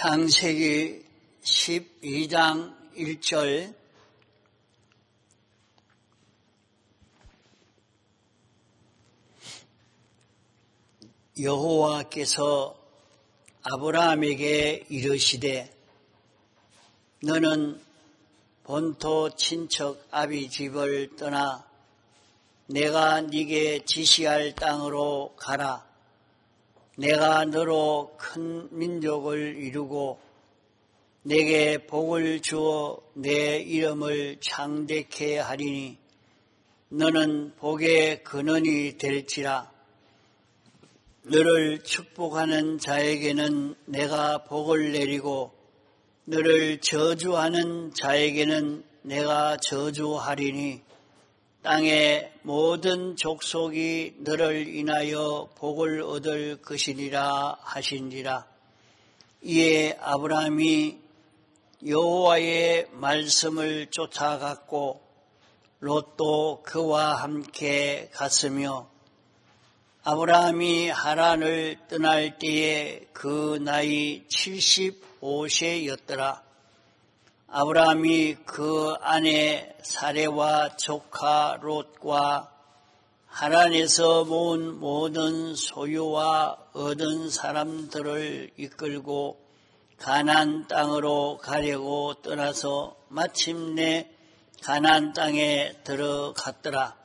창세기 12장 1절 여호와께서 아브라함에게 이르시되 너는 본토 친척 아비 집을 떠나 내가 네게 지시할 땅으로 가라. 내가 너로 큰 민족을 이루고 내게 복을 주어 내 이름을 창대케 하리니 너는 복의 근원이 될지라. 너를 축복하는 자에게는 내가 복을 내리고 너를 저주하는 자에게는 내가 저주하리니 땅의 모든 족속이 너를 인하여 복을 얻을 것이니라 하시니라. 이에 아브라함이 여호와의 말씀을 쫓아갔고 롯도 그와 함께 갔으며 아브라함이 하란을 떠날 때에 그 나이 75세였더라. 아브라함이 그 아내 사레와 조카 롯과 하란에서 모은 모든 소유와 얻은 사람들을 이끌고 가나안 땅으로 가려고 떠나서 마침내 가나안 땅에 들어갔더라.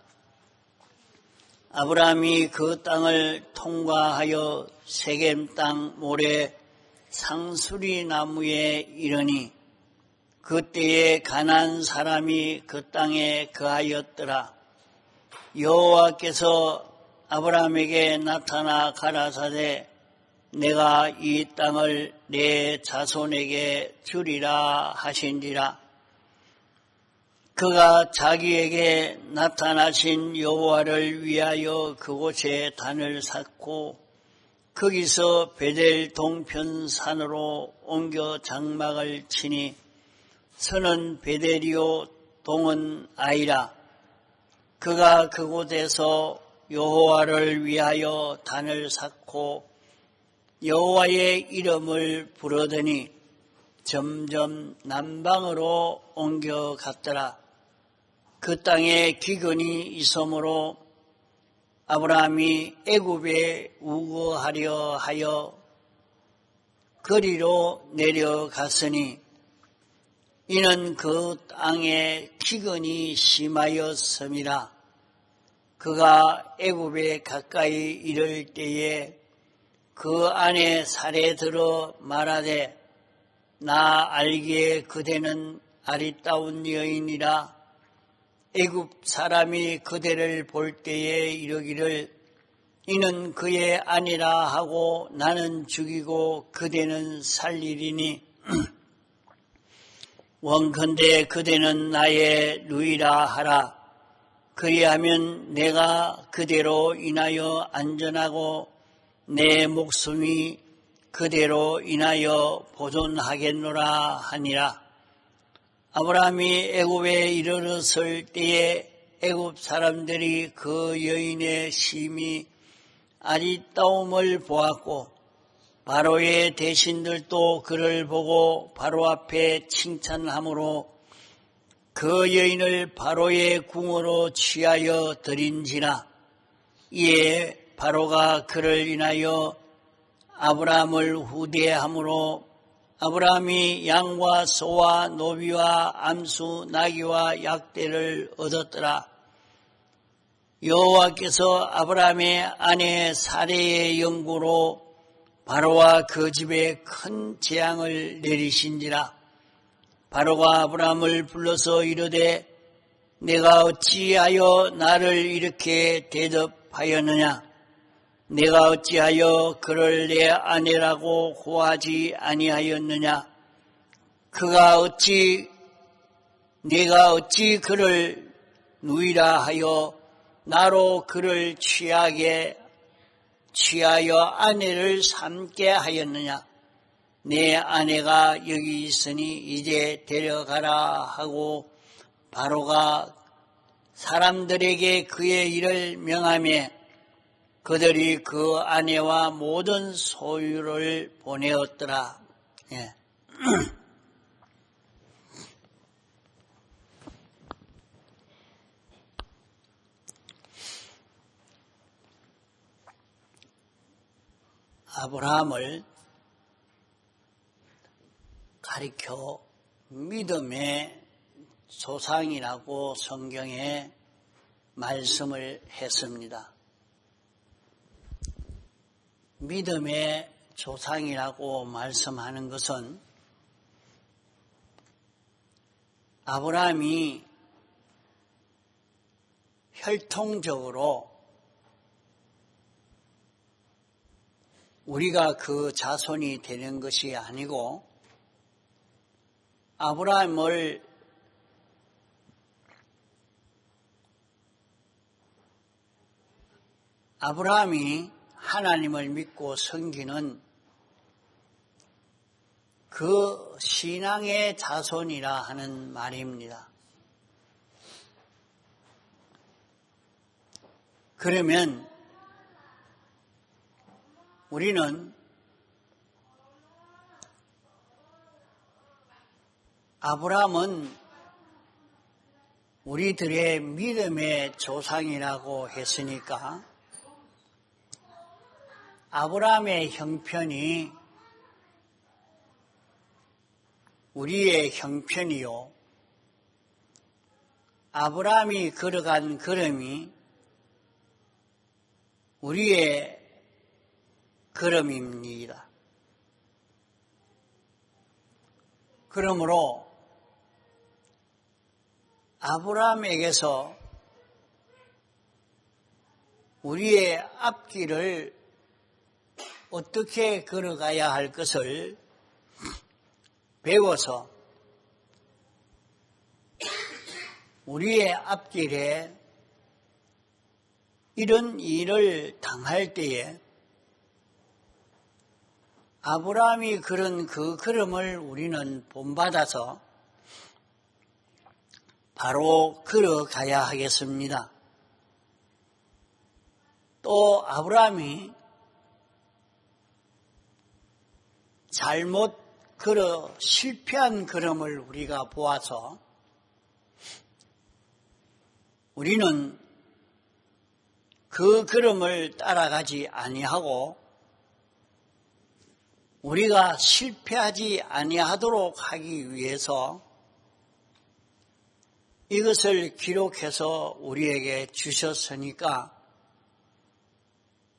아브라함이 그 땅을 통과하여 세겜 땅 모래 상수리 나무에 이르니 그때에 가나안 사람이 그 땅에 거하였더라. 여호와께서 아브라함에게 나타나 가라사대 내가 이 땅을 내 자손에게 주리라 하신지라. 그가 자기에게 나타나신 여호와를 위하여 그곳에 단을 쌓고 거기서 베델 동편 산으로 옮겨 장막을 치니 서는 베델이요 동은 아이라. 그가 그곳에서 여호와를 위하여 단을 쌓고 여호와의 이름을 부르더니 점점 남방으로 옮겨갔더라. 그 땅에 기근이 있으므로 아브라함이 애굽에 우거하려 하여 거리로 내려갔으니 이는 그 땅에 기근이 심하였음이라. 그가 애굽에 가까이 이를 때에 그 안에 살에 들어 말하되 나 알기에 그대는 아리따운 여인이라. 애굽 사람이 그대를 볼 때에 이르기를 이는 그의 아내라 하고 나는 죽이고 그대는 살리리니 원컨대 그대는 나의 누이라 하라. 그리하면 내가 그대로 인하여 안전하고 내 목숨이 그대로 인하여 보존하겠노라 하니라. 아브라함이 애굽에 이르렀을 때에 애굽 사람들이 그 여인의 심히 아리따움을 보았고 바로의 대신들도 그를 보고 바로 앞에 칭찬함으로 그 여인을 바로의 궁으로 취하여 드린지라. 이에 바로가 그를 인하여 아브라함을 후대함으로 아브라함이 양과 소와 노비와 암수 나귀와 약대를 얻었더라. 여호와께서 아브라함의 아내 사레의 영구로 바로와 그 집에 큰 재앙을 내리신지라. 바로가 아브라함을 불러서 이르되 내가 어찌하여 나를 이렇게 대접하였느냐. 내가 어찌하여 그를 내 아내라고 고하지 아니하였느냐. 내가 어찌 그를 누이라 하여 나로 그를 취하여 아내를 삼게 하였느냐. 내 아내가 여기 있으니 이제 데려가라 하고 바로가 사람들에게 그의 일을 명하며 그들이 그 아내와 모든 소유를 보내었더라. 예. 아브라함을 가리켜 믿음의 조상이라고 성경에 말씀을 했습니다. 믿음의 조상이라고 말씀하는 것은 아브라함이 혈통적으로 우리가 그 자손이 되는 것이 아니고 아브라함이 하나님을 믿고 섬기는 그 신앙의 자손이라 하는 말입니다. 그러면 우리는 아브라함은 우리들의 믿음의 조상이라고 했으니까 아브라함의 형편이 우리의 형편이요, 아브라함이 걸어간 걸음이 우리의 걸음입니다. 그러므로 아브라함에게서 우리의 앞길을 어떻게 걸어가야 할 것을 배워서 우리의 앞길에 이런 일을 당할 때에 아브라함이 걸은 그 걸음을 우리는 본받아서 바로 걸어가야 하겠습니다. 또 아브라함이 잘못 걸어 실패한 걸음을 우리가 보아서 우리는 그 걸음을 따라가지 아니하고 우리가 실패하지 아니하도록 하기 위해서 이것을 기록해서 우리에게 주셨으니까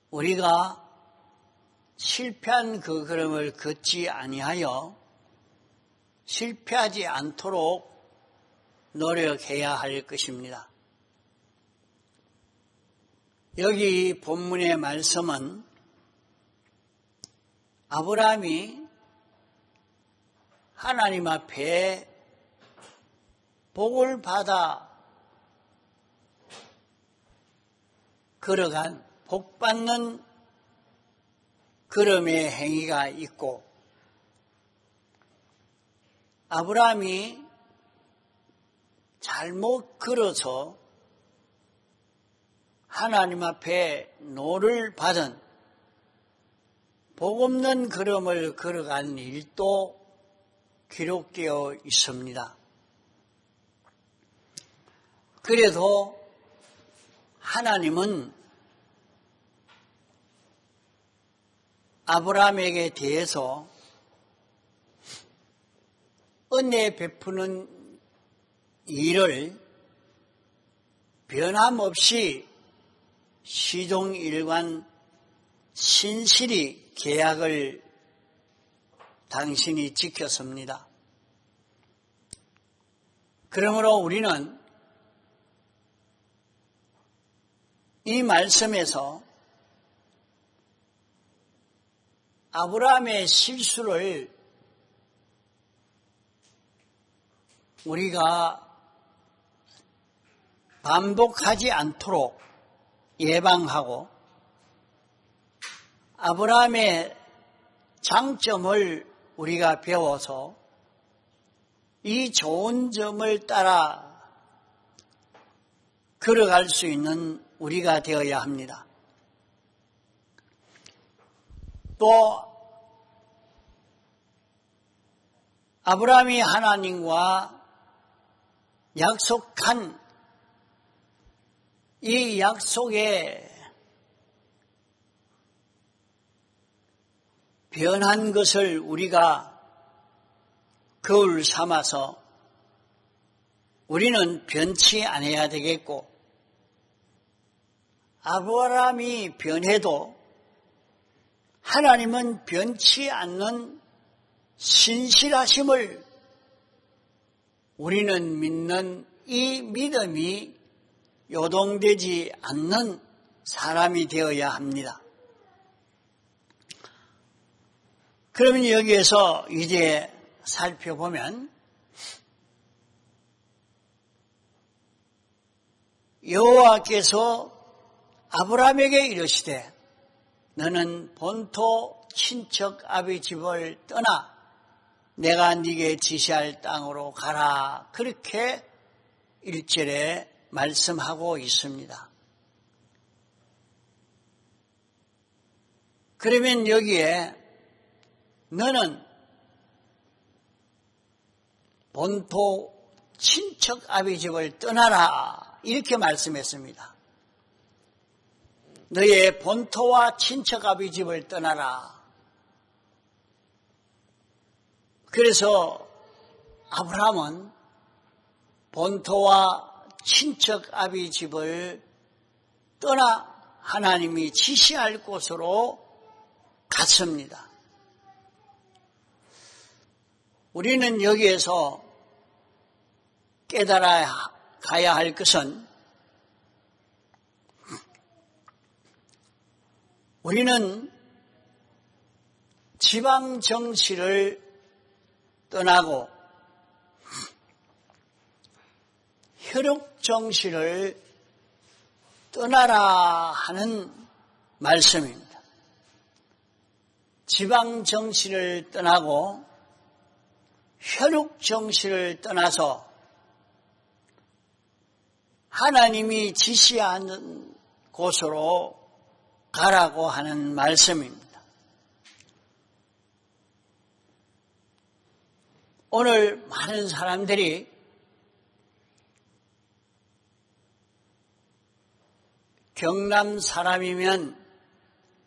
우리가 실패한 그 걸음을 걷지 아니하여 실패하지 않도록 노력해야 할 것입니다. 여기 본문의 말씀은 아브라함이 하나님 앞에 복을 받아 걸어간 복받는 걸음의 행위가 있고 아브라함이 잘못 걸어서 하나님 앞에 노를 받은 복 없는 걸음을 걸어간 일도 기록되어 있습니다. 그래도 하나님은 아브라함에게 대해서 은혜 베푸는 일을 변함없이 시종일관 신실히 계약을 당신이 지켰습니다. 그러므로 우리는 이 말씀에서 아브라함의 실수를 우리가 반복하지 않도록 예방하고 아브라함의 장점을 우리가 배워서 이 좋은 점을 따라 걸어갈 수 있는 우리가 되어야 합니다. 또 아브라함이 하나님과 약속한 이 약속에 변한 것을 우리가 거울 삼아서 우리는 변치 않아야 되겠고, 아브라함이 변해도 하나님은 변치 않는 신실하심을 우리는 믿는 이 믿음이 요동되지 않는 사람이 되어야 합니다. 그러면 여기에서 이제 살펴보면 여호와께서 아브라함에게 이르시되 너는 본토 친척 아비 집을 떠나 내가 네게 지시할 땅으로 가라, 그렇게 1절에 말씀하고 있습니다. 그러면 여기에 너는 본토 친척 아비 집을 떠나라, 이렇게 말씀했습니다. 너의 본토와 친척 아비 집을 떠나라. 그래서 아브라함은 본토와 친척 아비 집을 떠나 하나님이 지시할 곳으로 갔습니다. 우리는 여기에서 깨달아 가야 할 것은, 우리는 지방 정치를 떠나고 혈육 정치를 떠나라 하는 말씀입니다. 지방 정치를 떠나고 혈육 정치를 떠나서 하나님이 지시하는 곳으로 가라고 하는 말씀입니다. 오늘 많은 사람들이 경남 사람이면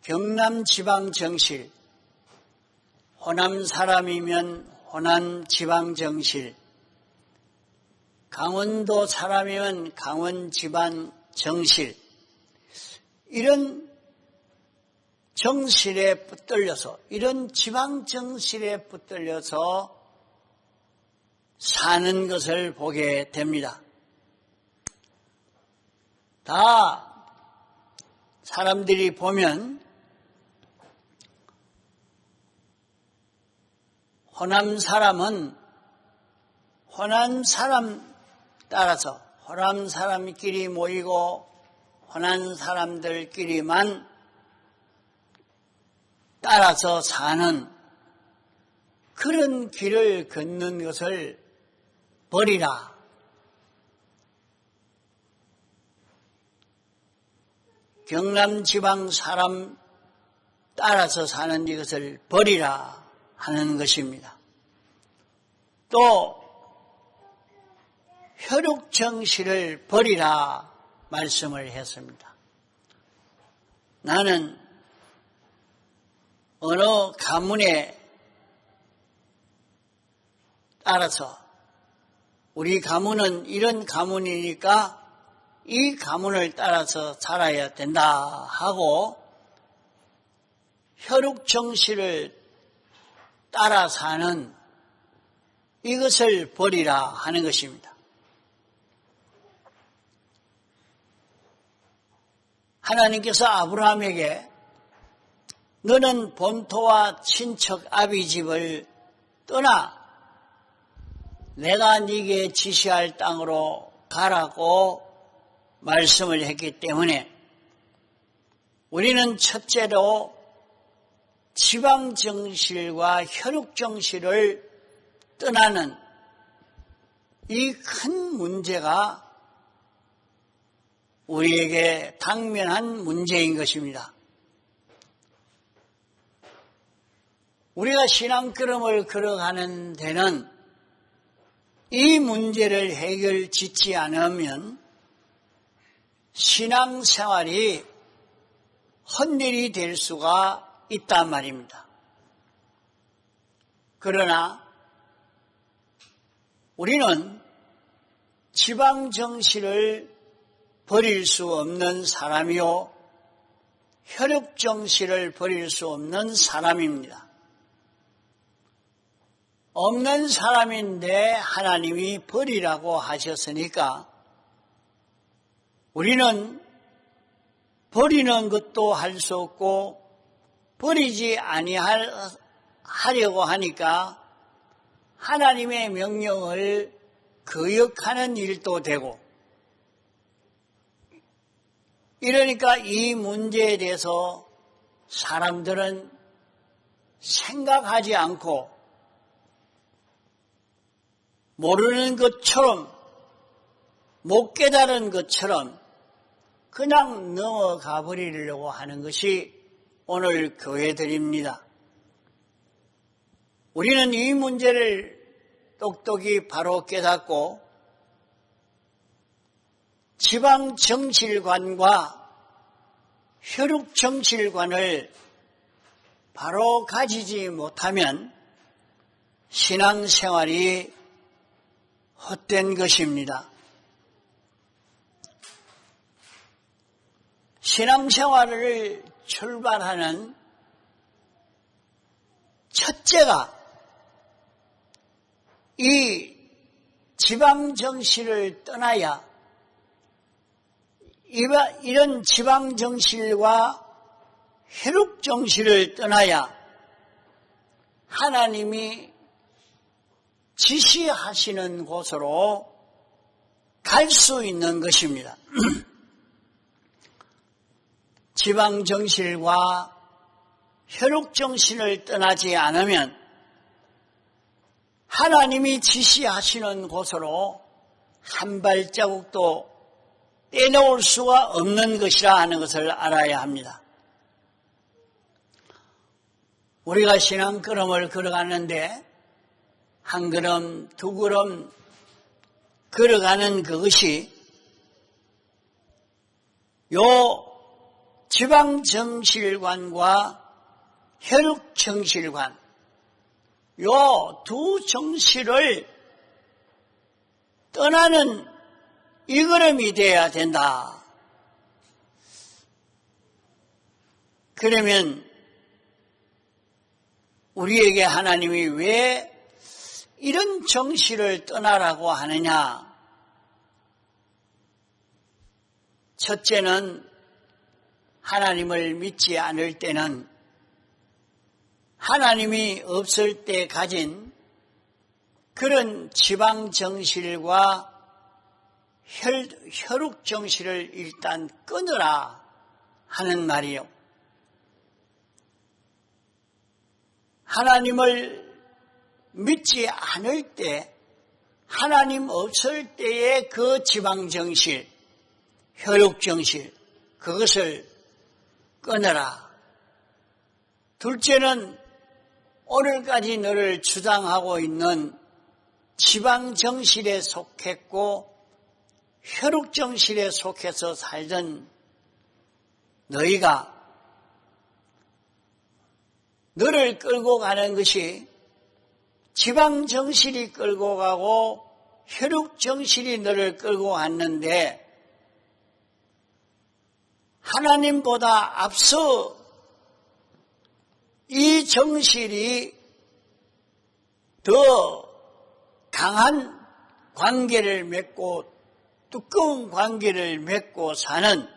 경남 지방 정실, 호남 사람이면 호남 지방 정실, 강원도 사람이면 강원 지방 정실, 이런 정실에 붙들려서, 이런 지방 정실에 붙들려서 사는 것을 보게 됩니다. 다 사람들이 보면 호남 사람은 호남 사람 따라서 호남 사람끼리 모이고 호남 사람들끼리만 따라서 사는 그런 길을 걷는 것을 버리라. 경남 지방 사람 따라서 사는 이것을 버리라 하는 것입니다. 또 혈육 정실을 버리라 말씀을 했습니다. 나는 어느 가문에 따라서 우리 가문은 이런 가문이니까 이 가문을 따라서 살아야 된다 하고 혈육 정실을 따라 사는 이것을 버리라 하는 것입니다. 하나님께서 아브라함에게 너는 본토와 친척 아비 집을 떠나 내가 네게 지시할 땅으로 가라고 말씀을 했기 때문에 우리는 첫째로 지방 정실과 혈육 정실을 떠나는 이 큰 문제가 우리에게 당면한 문제인 것입니다. 우리가 신앙 걸음을 걸어가는 데는 이 문제를 해결짓지 않으면 신앙생활이 헛일이 될 수가 있단 말입니다. 그러나 우리는 지방정신을 버릴 수 없는 사람이요, 혈육정신을 버릴 수 없는 사람입니다. 없는 사람인데 하나님이 버리라고 하셨으니까 우리는 버리는 것도 할 수 없고 버리지 아니하려고 하니까 하나님의 명령을 거역하는 일도 되고, 이러니까 이 문제에 대해서 사람들은 생각하지 않고 모르는 것처럼, 못 깨달은 것처럼 그냥 넘어가 버리려고 하는 것이 오늘 교회들입니다. 우리는 이 문제를 똑똑히 바로 깨닫고 지방정실관과 혈육정실관을 바로 가지지 못하면 신앙생활이 헛된 것입니다. 신앙생활을 출발하는 첫째가 이 지방정실을 떠나야, 이런 지방정실과 혈육정실을 떠나야 하나님이 지시하시는 곳으로 갈 수 있는 것입니다. 지방정실과 혈육정신을 떠나지 않으면 하나님이 지시하시는 곳으로 한 발자국도 떼놓을 수가 없는 것이라 하는 것을 알아야 합니다. 우리가 신앙 걸음을 걸어가는데 한 걸음, 두 걸음 걸어가는 그것이 요 지방정실관과 혈육정실관, 요 두 정실을 떠나는 이 걸음이 되어야 된다. 그러면 우리에게 하나님이 왜 이런 정실을 떠나라고 하느냐? 첫째는 하나님을 믿지 않을 때는 하나님이 없을 때 가진 그런 지방정실과 혈육정실을 일단 끊으라 하는 말이요. 하나님을 믿지 않을 때, 하나님 없을 때의 그 지방정실, 혈육정실, 그것을 끊어라. 둘째는 오늘까지 너를 주장하고 있는 지방정실에 속했고 혈육정실에 속해서 살던 너희가 너를 끌고 가는 것이 지방정실이 끌고 가고 혈육정실이 너를 끌고 갔는데 하나님보다 앞서 이 정실이 더 강한 관계를 맺고 두꺼운 관계를 맺고 사는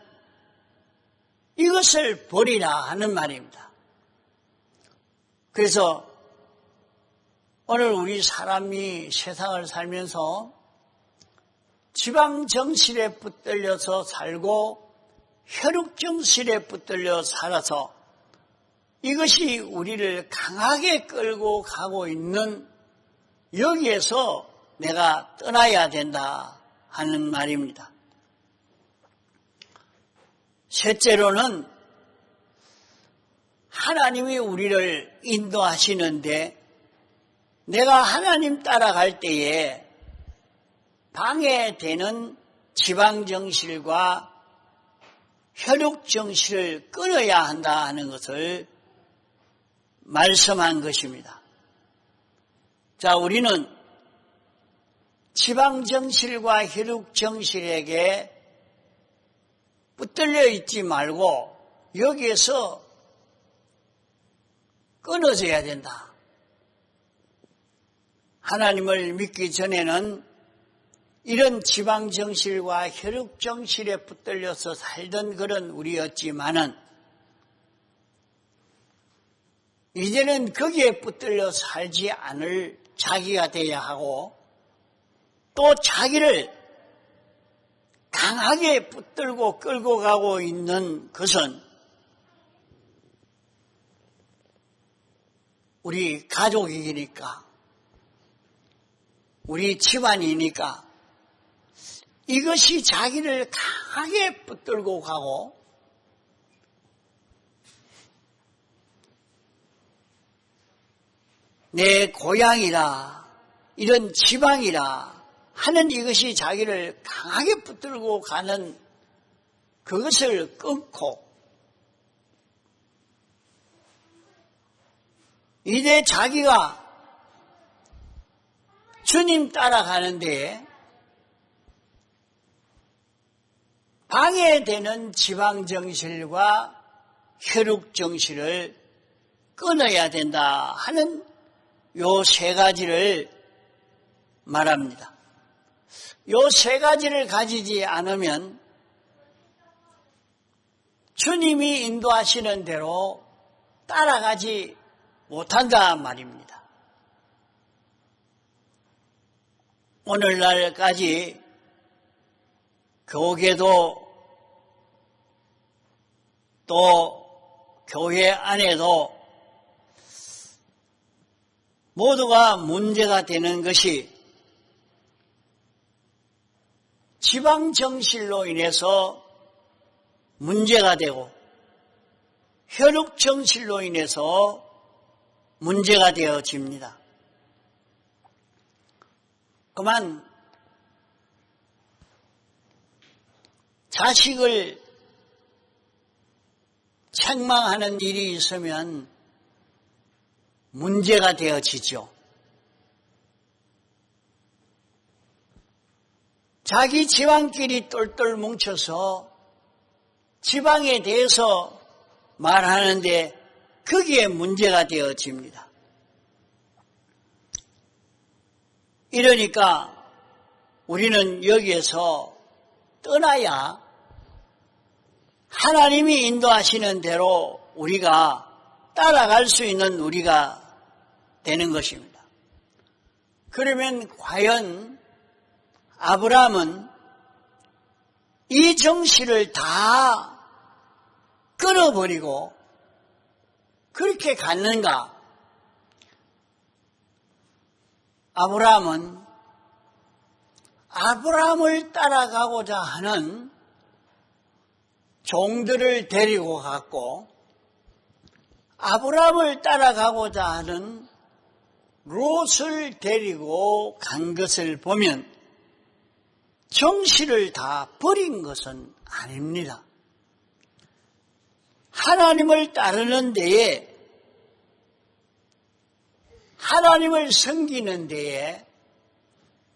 이것을 버리라 하는 말입니다. 그래서 오늘 우리 사람이 세상을 살면서 지방정실에 붙들려서 살고 혈육정실에 붙들려 살아서 이것이 우리를 강하게 끌고 가고 있는 여기에서 내가 떠나야 된다 하는 말입니다. 셋째로는 하나님이 우리를 인도하시는데 내가 하나님 따라갈 때에 방해되는 지방정실과 혈육정실을 끊어야 한다 하는 것을 말씀한 것입니다. 자, 우리는 지방정실과 혈육정실에게 붙들려 있지 말고 여기에서 끊어져야 된다. 하나님을 믿기 전에는 이런 지방정실과 혈육정실에 붙들려서 살던 그런 우리였지만은 이제는 거기에 붙들려 살지 않을 자기가 되어야 하고 또 자기를 강하게 붙들고 끌고 가고 있는 것은 우리 가족이니까 우리 집안이니까 이것이 자기를 강하게 붙들고 가고 내 고향이라 이런 지방이라 하는 이것이 자기를 강하게 붙들고 가는 그것을 끊고 이제 자기가 주님 따라가는데 방해되는 지방정실과 혈육정실을 끊어야 된다 하는 요 세 가지를 말합니다. 요 세 가지를 가지지 않으면 주님이 인도하시는 대로 따라가지 못한다 말입니다. 오늘날까지 교계도 또 교회 안에도 모두가 문제가 되는 것이 지방정실로 인해서 문제가 되고 혈육정실로 인해서 문제가 되어집니다. 그만 자식을 책망하는 일이 있으면 문제가 되어지죠. 자기 지방끼리 똘똘 뭉쳐서 지방에 대해서 말하는데 거기에 문제가 되어집니다. 이러니까 우리는 여기에서 떠나야 하나님이 인도하시는 대로 우리가 따라갈 수 있는 우리가 되는 것입니다. 그러면 과연 아브라함은 이 정실을 다 끊어버리고 그렇게 갔는가? 아브라함은 아브라함을 따라가고자 하는 종들을 데리고 갔고 아브라함을 따라가고자 하는 롯을 데리고 간 것을 보면 정실을 다 버린 것은 아닙니다. 하나님을 따르는 데에 하나님을 섬기는 데에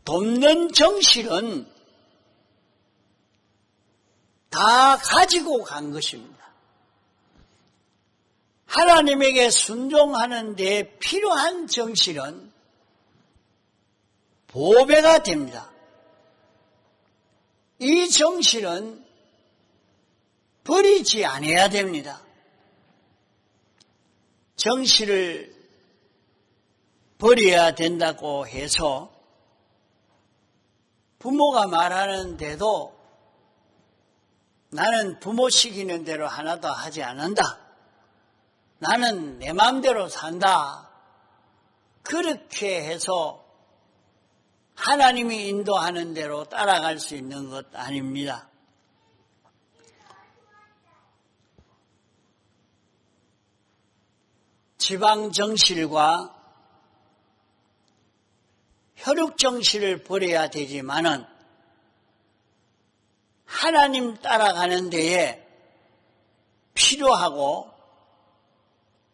돕는 정실은 다 가지고 간 것입니다. 하나님에게 순종하는 데 필요한 정실은 보배가 됩니다. 이 정실은 버리지 않아야 됩니다. 정실을 버려야 된다고 해서 부모가 말하는데도 나는 부모 시키는 대로 하나도 하지 않는다. 나는 내 마음대로 산다. 그렇게 해서 하나님이 인도하는 대로 따라갈 수 있는 것 아닙니다. 지방정실과 혈육정실을 버려야 되지만은 하나님 따라가는 데에 필요하고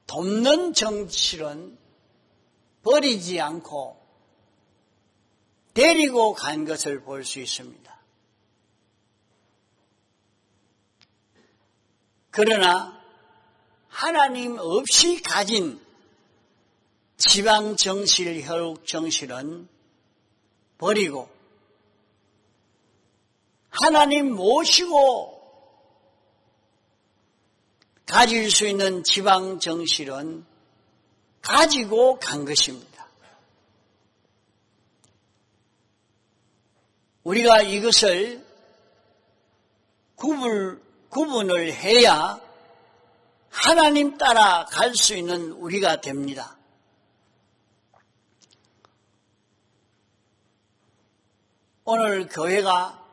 돕는 정실은 버리지 않고 데리고 간 것을 볼 수 있습니다. 그러나 하나님 없이 가진 지방정실, 혈육정실은 버리고 하나님 모시고 가질 수 있는 지방정실은 가지고 간 것입니다. 우리가 이것을 구분을 해야 하나님 따라 갈 수 있는 우리가 됩니다. 오늘 교회가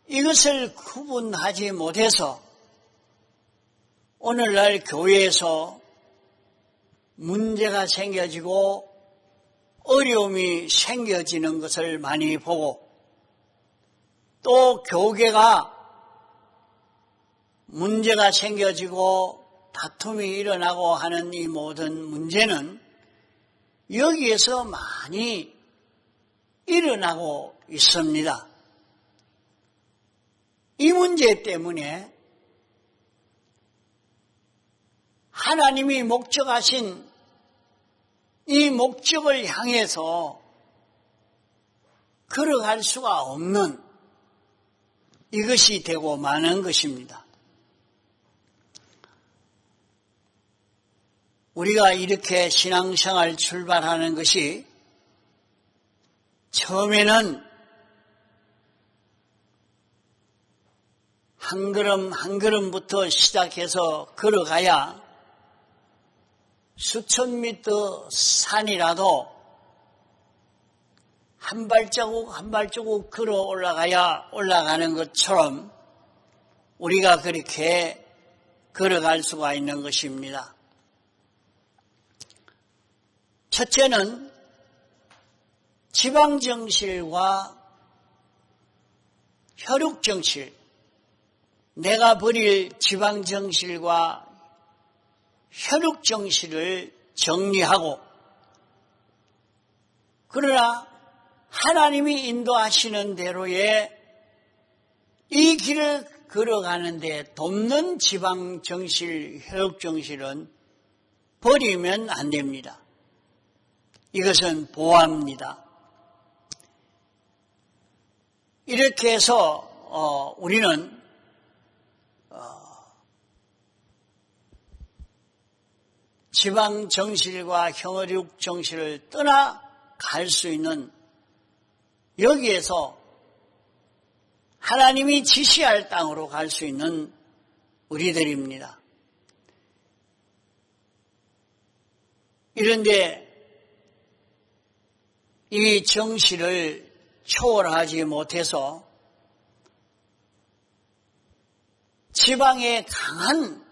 이것을 구분하지 못해서 오늘날 교회에서 문제가 생겨지고 어려움이 생겨지는 것을 많이 보고 또 교계가 문제가 생겨지고 다툼이 일어나고 하는 이 모든 문제는 여기에서 많이 일어나고 있습니다. 이 문제 때문에 하나님이 목적하신 이 목적을 향해서 걸어갈 수가 없는 이것이 되고 마는 것입니다. 우리가 이렇게 신앙생활 출발하는 것이 처음에는 한 걸음 한 걸음부터 시작해서 걸어가야 수천 미터 산이라도 한 발자국 한 발자국 걸어 올라가야 올라가는 것처럼 우리가 그렇게 걸어갈 수가 있는 것입니다. 첫째는 지방정실과 혈육정실, 내가 버릴 지방정실과 혈육정실을 정리하고 그러나 하나님이 인도하시는 대로의 이 길을 걸어가는데 돕는 지방정실, 혈육정실은 버리면 안 됩니다. 이것은 보호합니다. 이렇게 해서 우리는 지방정실과 혈육정실을 떠나갈 수 있는 여기에서 하나님이 지시할 땅으로 갈 수 있는 우리들입니다. 이런데 이 정실을 초월하지 못해서 지방에 강한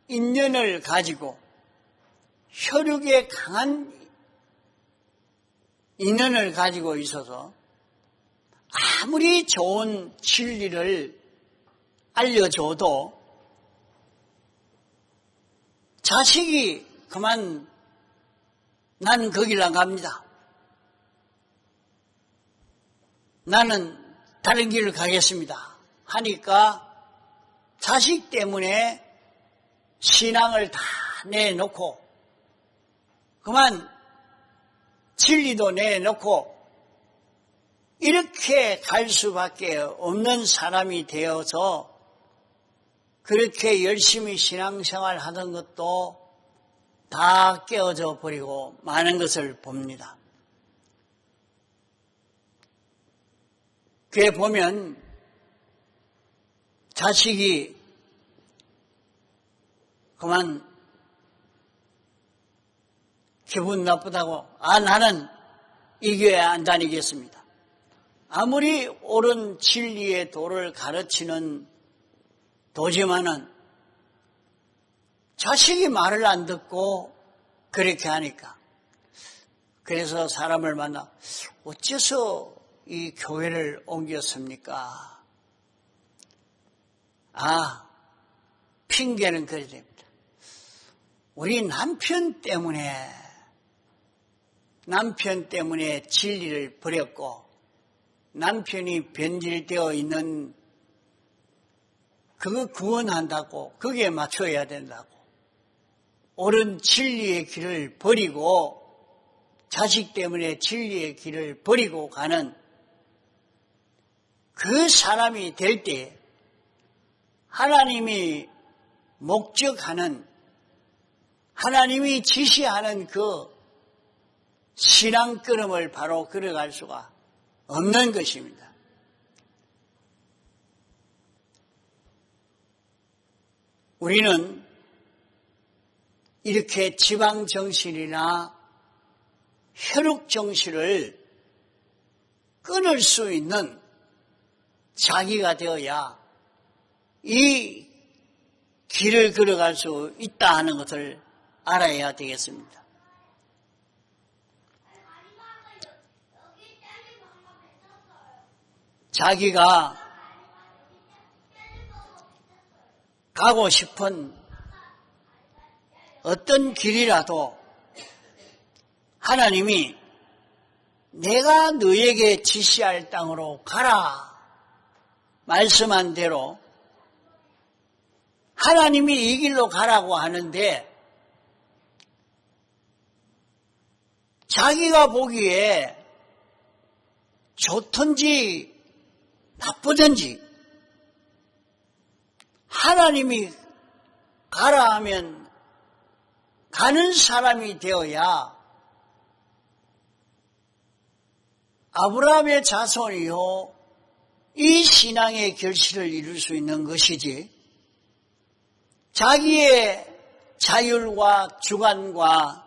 인연을 가지고 혈육에 강한 인연을 가지고 있어서 아무리 좋은 진리를 알려줘도 자식이 그만 난 거길 안 갑니다. 나는 다른 길을 가겠습니다. 하니까 자식 때문에 신앙을 다 내놓고 그만 진리도 내놓고 이렇게 갈 수밖에 없는 사람이 되어서 그렇게 열심히 신앙생활 하던 것도 다 깨어져 버리고 많은 것을 봅니다. 그에 보면 자식이 그만 기분 나쁘다고 나는 이 교회 안 다니겠습니다. 아무리 옳은 진리의 도를 가르치는 도지만은 자식이 말을 안 듣고 그렇게 하니까 그래서 사람을 만나 어째서 이 교회를 옮겼습니까? 핑계는 그래야 됩니다. 우리 남편 때문에 진리를 버렸고 남편이 변질되어 있는 그거 구원한다고 거기에 맞춰야 된다고 옳은 진리의 길을 버리고 자식 때문에 진리의 길을 버리고 가는 그 사람이 될 때 하나님이 목적하는 하나님이 지시하는 그 신앙 걸음을 바로 걸어갈 수가 없는 것입니다. 우리는 이렇게 지방정신이나 혈육정신을 끊을 수 있는 자기가 되어야 이 길을 걸어갈 수 있다 하는 것을 알아야 되겠습니다. 자기가 가고 싶은 어떤 길이라도 하나님이 내가 너에게 지시할 땅으로 가라 말씀한 대로 하나님이 이 길로 가라고 하는데 자기가 보기에 좋든지 나쁘든지 하나님이 가라 하면 가는 사람이 되어야 아브라함의 자손이요 이 신앙의 결실을 이룰 수 있는 것이지 자기의 자율과 주관과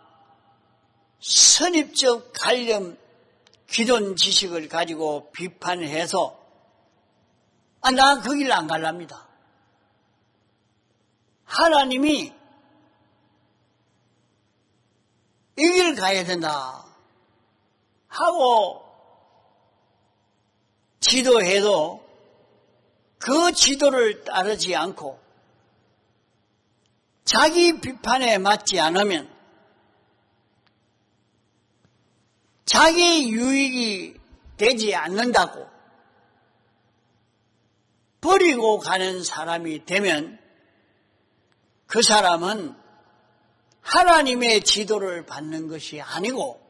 선입적 관념 기존 지식을 가지고 비판해서 나 그 길 안 갈랍니다. 하나님이 이 길 가야 된다 하고 지도해도 그 지도를 따르지 않고 자기 비판에 맞지 않으면 자기 유익이 되지 않는다고 버리고 가는 사람이 되면 그 사람은 하나님의 지도를 받는 것이 아니고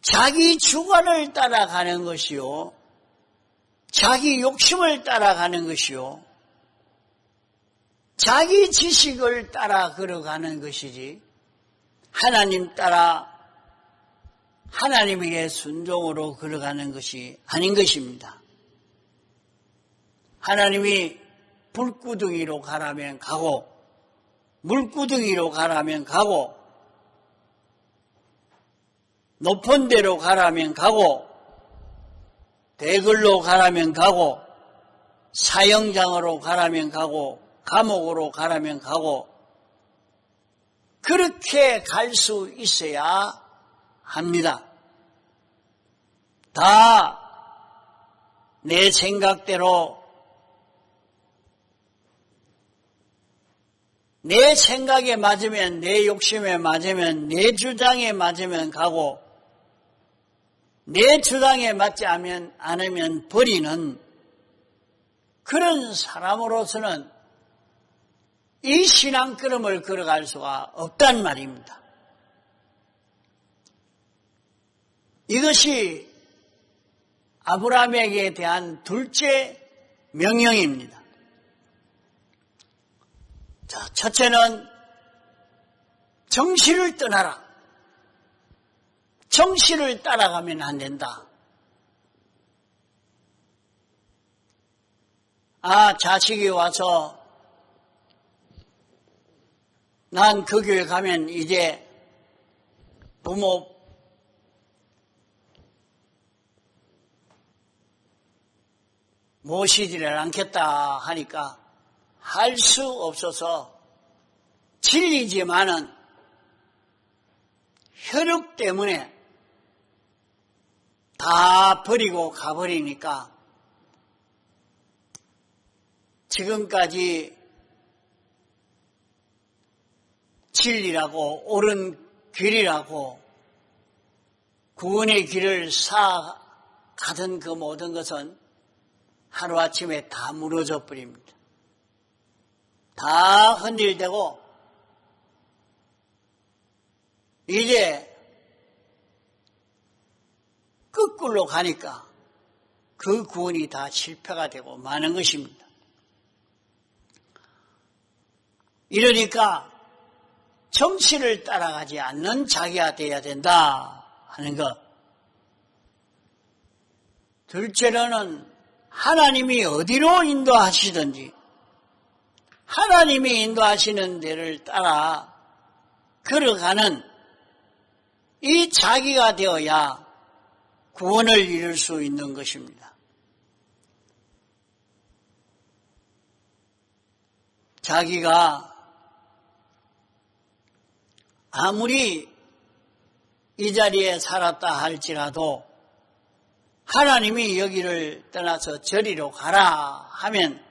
자기 주관을 따라가는 것이요 자기 욕심을 따라가는 것이요 자기 지식을 따라 걸어가는 것이지 하나님 따라 하나님에게 순종으로 걸어가는 것이 아닌 것입니다. 하나님이 불구덩이로 가라면 가고 물구덩이로 가라면 가고 높은 데로 가라면 가고 대걸로 가라면 가고 사형장으로 가라면 가고 감옥으로 가라면 가고 그렇게 갈 수 있어야 합니다. 다 내 생각대로 내 생각에 맞으면 내 욕심에 맞으면 내 주장에 맞으면 가고 내 주장에 맞지 않으면 버리는 그런 사람으로서는 이 신앙 걸음을 걸어갈 수가 없단 말입니다. 이것이 아브라함에게 대한 둘째 명령입니다. 자, 첫째는 정신을 떠나라. 정신을 따라가면 안 된다. 자식이 와서 난 그 교회 가면 이제 부모 모시지를 않겠다 하니까 할 수 없어서 진리지만은 혈육 때문에 다 버리고 가버리니까 지금까지 진리라고 옳은 길이라고 구원의 길을 쌓아가던 그 모든 것은 하루아침에 다 무너져 버립니다. 다 흔들대고 이제 거꾸로 가니까 그 구원이 다 실패가 되고 마는 것입니다. 이러니까 정치를 따라가지 않는 자기가 되어야 된다 하는 것. 둘째로는 하나님이 어디로 인도하시든지 하나님이 인도하시는 데를 따라 걸어가는 이 자기가 되어야 구원을 이룰 수 있는 것입니다. 자기가 아무리 이 자리에 살았다 할지라도 하나님이 여기를 떠나서 저리로 가라 하면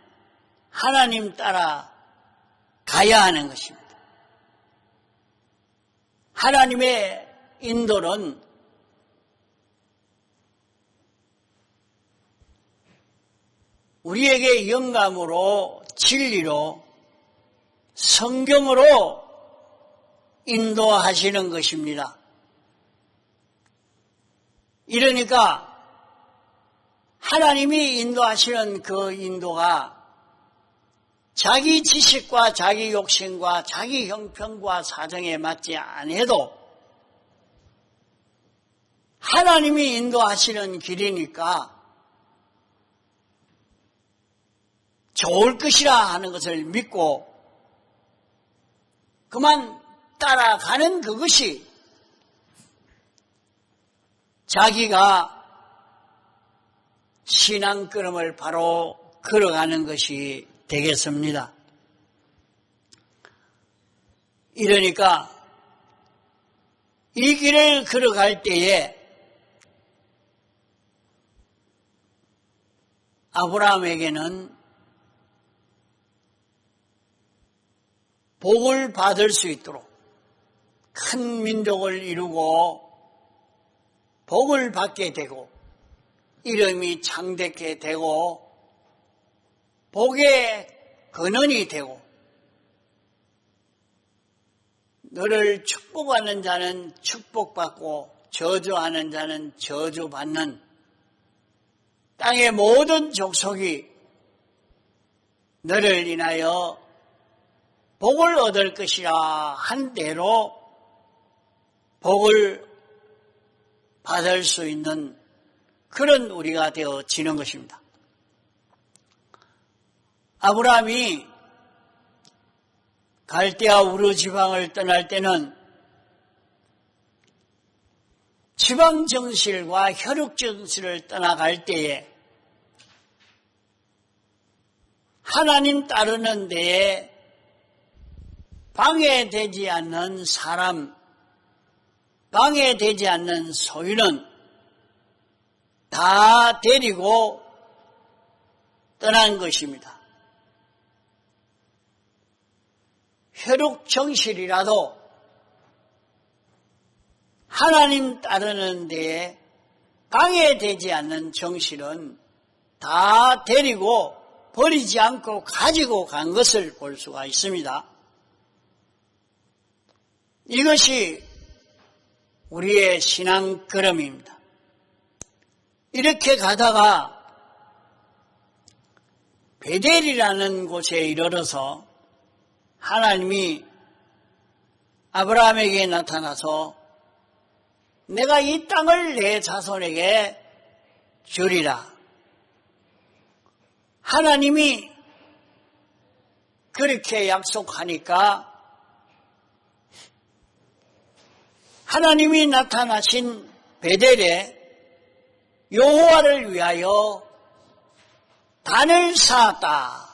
하나님 따라 가야 하는 것입니다. 하나님의 인도는 우리에게 영감으로 진리로 성경으로 인도하시는 것입니다. 이러니까 하나님이 인도하시는 그 인도가 자기 지식과 자기 욕심과 자기 형편과 사정에 맞지 않아도 하나님이 인도하시는 길이니까 좋을 것이라 하는 것을 믿고 그만 따라가는 그것이 자기가 신앙걸음을 바로 걸어가는 것이 되겠습니다. 이러니까 이 길을 걸어갈 때에 아브라함에게는 복을 받을 수 있도록 큰 민족을 이루고 복을 받게 되고 이름이 창대케 되고 복의 근원이 되고 너를 축복하는 자는 축복받고 저주하는 자는 저주받는 땅의 모든 족속이 너를 인하여 복을 얻을 것이라 한 대로 복을 받을 수 있는 그런 우리가 되어지는 것입니다. 아브라함이 갈대아 우르 지방을 떠날 때는 지방 정실과 혈육 정실을 떠나갈 때에 하나님 따르는 데에 방해되지 않는 사람, 방해되지 않는 소유는 다 데리고 떠난 것입니다. 혈육 정실이라도 하나님 따르는 데에 방해되지 않는 정실은 다 데리고 버리지 않고 가지고 간 것을 볼 수가 있습니다. 이것이 우리의 신앙 걸음입니다. 이렇게 가다가 베델이라는 곳에 이르러서 하나님이 아브라함에게 나타나서 내가 이 땅을 내 자손에게 주리라. 하나님이 그렇게 약속하니까 하나님이 나타나신 베델에 여호와를 위하여 단을 쌓았다.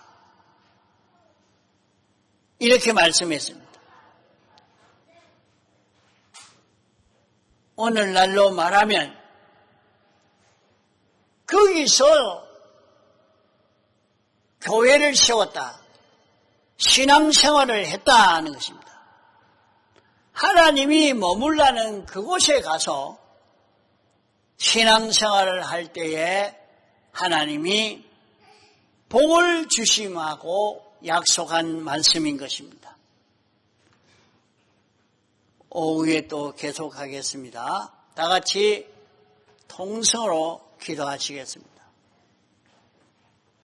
이렇게 말씀했습니다. 오늘날로 말하면 거기서 교회를 세웠다. 신앙생활을 했다는 것입니다. 하나님이 머물라는 그곳에 가서 신앙생활을 할 때에 하나님이 복을 주심하고 약속한 말씀인 것입니다. 오후에 또 계속하겠습니다. 다 같이 통성으로 기도하시겠습니다.